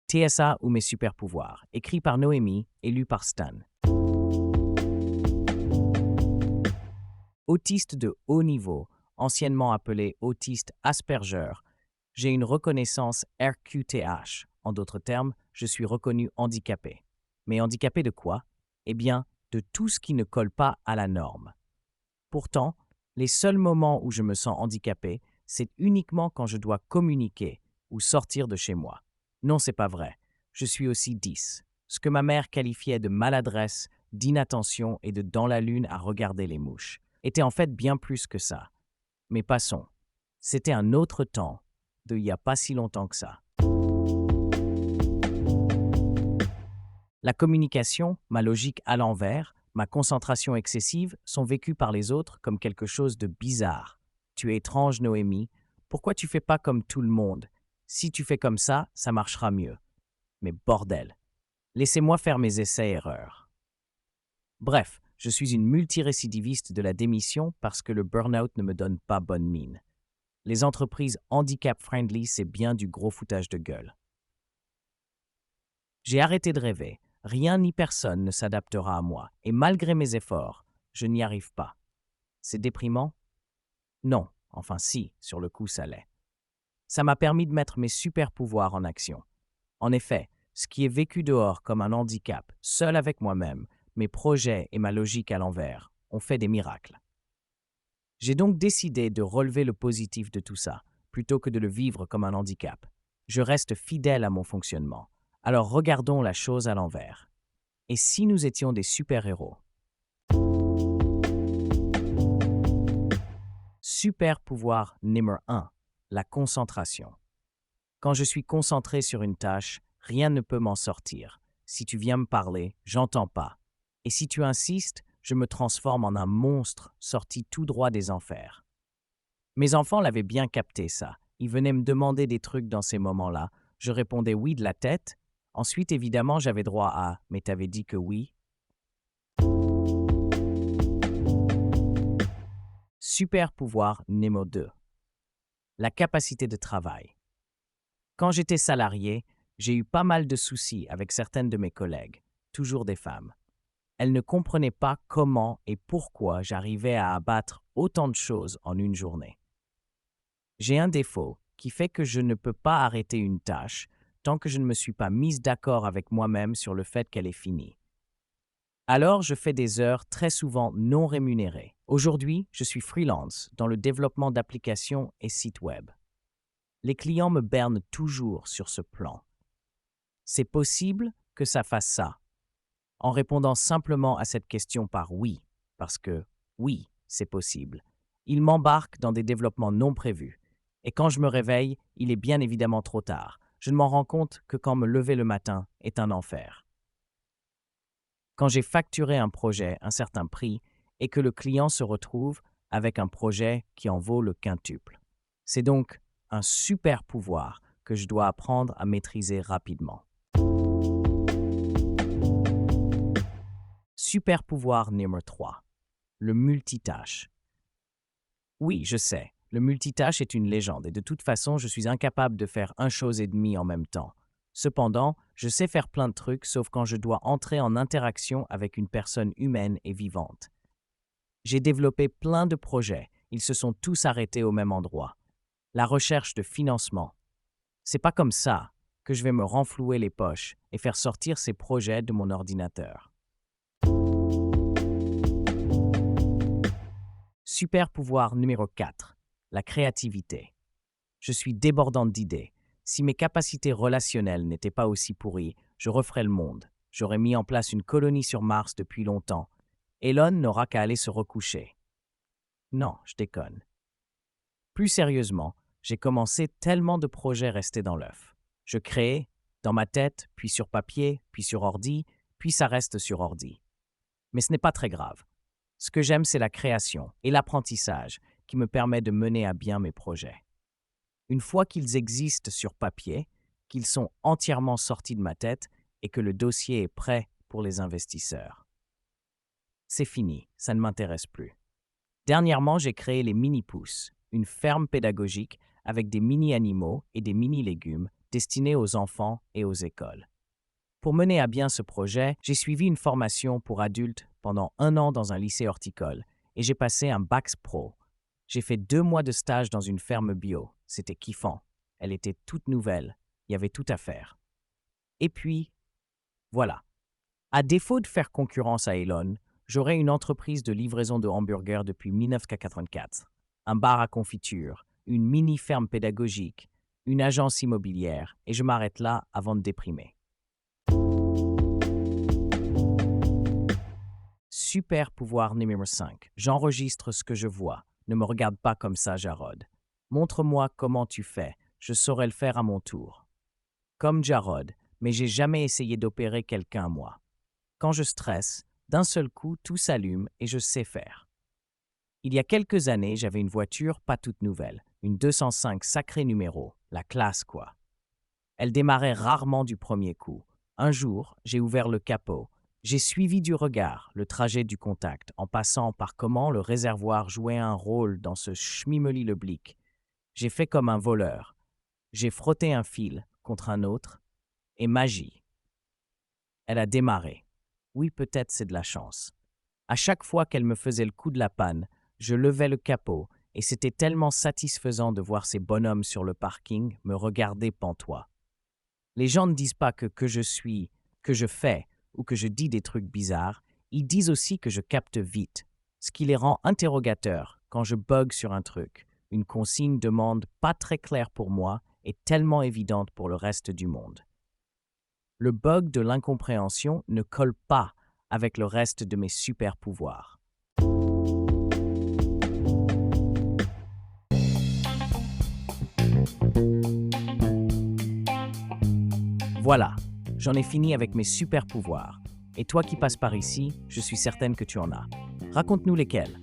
TSA ou mes super pouvoirs, écrit par Noémie et lu par Stan. Autiste de haut niveau, anciennement appelé autiste Asperger, j'ai une reconnaissance RQTH. En d'autres termes, je suis reconnu handicapé. Mais handicapé de quoi? Eh bien, de tout ce qui ne colle pas à la norme. Pourtant, les seuls moments où je me sens handicapé, c'est uniquement quand je dois communiquer ou sortir de chez moi. Non, c'est pas vrai. Je suis aussi 10. Ce que ma mère qualifiait de maladresse, d'inattention et de dans la lune à regarder les mouches était en fait bien plus que ça. Mais passons. C'était un autre temps, de il y a pas si longtemps que ça. La communication, ma logique à l'envers, ma concentration excessive sont vécues par les autres comme quelque chose de bizarre. Tu es étrange, Noémie. Pourquoi tu fais pas comme tout le monde? Si tu fais comme ça marchera mieux. Mais bordel. Laissez-moi faire mes essais-erreurs. Bref, je suis une multirécidiviste de la démission parce que le burn-out ne me donne pas bonne mine. Les entreprises handicap-friendly, c'est bien du gros foutage de gueule. J'ai arrêté de rêver. Rien ni personne ne s'adaptera à moi. Et malgré mes efforts, je n'y arrive pas. C'est déprimant? Non. Enfin si, sur le coup ça l'est. Ça m'a permis de mettre mes super pouvoirs en action. En effet, ce qui est vécu dehors comme un handicap, seul avec moi-même, mes projets et ma logique à l'envers, ont fait des miracles. J'ai donc décidé de relever le positif de tout ça, plutôt que de le vivre comme un handicap. Je reste fidèle à mon fonctionnement. Alors regardons la chose à l'envers. Et si nous étions des super-héros? Super pouvoir numéro 1, la concentration. Quand je suis concentré sur une tâche, rien ne peut m'en sortir. Si tu viens me parler, j'entends pas. Et si tu insistes, je me transforme en un monstre sorti tout droit des enfers. Mes enfants l'avaient bien capté ça. Ils venaient me demander des trucs dans ces moments-là. Je répondais oui de la tête. Ensuite, évidemment, j'avais droit à « mais t'avais dit que oui ». Super pouvoir numéro 2. La capacité de travail. Quand j'étais salarié, j'ai eu pas mal de soucis avec certaines de mes collègues, toujours des femmes. Elles ne comprenaient pas comment et pourquoi j'arrivais à abattre autant de choses en une journée. J'ai un défaut qui fait que je ne peux pas arrêter une tâche tant que je ne me suis pas mise d'accord avec moi-même sur le fait qu'elle est finie. Alors, je fais des heures très souvent non rémunérées. Aujourd'hui, je suis freelance dans le développement d'applications et sites web. Les clients me bernent toujours sur ce plan. C'est possible que ça fasse ça, en répondant simplement à cette question par oui, parce que oui, c'est possible. Ils m'embarquent dans des développements non prévus. Et quand je me réveille, il est bien évidemment trop tard. Je ne m'en rends compte que quand me lever le matin est un enfer. Quand j'ai facturé un projet un certain prix et que le client se retrouve avec un projet qui en vaut le quintuple. C'est donc un super pouvoir que je dois apprendre à maîtriser rapidement. Super pouvoir numéro 3. Le multitâche. Oui, je sais, le multitâche est une légende et de toute façon, je suis incapable de faire une chose et demie en même temps. Cependant, je sais faire plein de trucs sauf quand je dois entrer en interaction avec une personne humaine et vivante. J'ai développé plein de projets, ils se sont tous arrêtés au même endroit. La recherche de financement. C'est pas comme ça que je vais me renflouer les poches et faire sortir ces projets de mon ordinateur. Super pouvoir numéro 4. La créativité. Je suis débordante d'idées. Si mes capacités relationnelles n'étaient pas aussi pourries, je referais le monde. J'aurais mis en place une colonie sur Mars depuis longtemps. Elon n'aura qu'à aller se recoucher. Non, je déconne. Plus sérieusement, j'ai commencé tellement de projets restés dans l'œuf. Je crée, dans ma tête, puis sur papier, puis sur ordi, puis ça reste sur ordi. Mais ce n'est pas très grave. Ce que j'aime, c'est la création et l'apprentissage qui me permet de mener à bien mes projets. Une fois qu'ils existent sur papier, qu'ils sont entièrement sortis de ma tête et que le dossier est prêt pour les investisseurs. C'est fini, ça ne m'intéresse plus. Dernièrement, j'ai créé les mini-pousses, une ferme pédagogique avec des mini-animaux et des mini-légumes destinés aux enfants et aux écoles. Pour mener à bien ce projet, j'ai suivi une formation pour adultes pendant 1 an dans un lycée horticole et j'ai passé un bac pro. J'ai fait 2 mois de stage dans une ferme bio. C'était kiffant. Elle était toute nouvelle. Il y avait tout à faire. Et puis, voilà. À défaut de faire concurrence à Elon, j'aurai une entreprise de livraison de hamburgers depuis 1984, un bar à confiture, une mini-ferme pédagogique, une agence immobilière, et je m'arrête là avant de déprimer. Super pouvoir numéro 5. J'enregistre ce que je vois. Ne me regarde pas comme ça, Jarod. Montre-moi comment tu fais. Je saurai le faire à mon tour. Comme Jarod, mais j'ai jamais essayé d'opérer quelqu'un, moi. Quand je stresse, d'un seul coup, tout s'allume et je sais faire. Il y a quelques années, j'avais une voiture pas toute nouvelle, une 205 sacré numéro, la classe quoi. Elle démarrait rarement du premier coup. Un jour, j'ai ouvert le capot. J'ai suivi du regard le trajet du contact, en passant par comment le réservoir jouait un rôle dans ce schmimeli le blic. J'ai fait comme un voleur. J'ai frotté un fil contre un autre, et magie. Elle a démarré. Oui, peut-être c'est de la chance. À chaque fois qu'elle me faisait le coup de la panne, je levais le capot, et c'était tellement satisfaisant de voir ces bonhommes sur le parking me regarder pantois. Les gens ne disent pas que je suis, que je fais ou que je dis des trucs bizarres, ils disent aussi que je capte vite, ce qui les rend interrogateurs quand je bug sur un truc. Une consigne demande pas très claire pour moi et tellement évidente pour le reste du monde. Le bug de l'incompréhension ne colle pas avec le reste de mes super pouvoirs. Voilà, j'en ai fini avec mes super pouvoirs. Et toi qui passes par ici, je suis certaine que tu en as. Raconte-nous lesquels.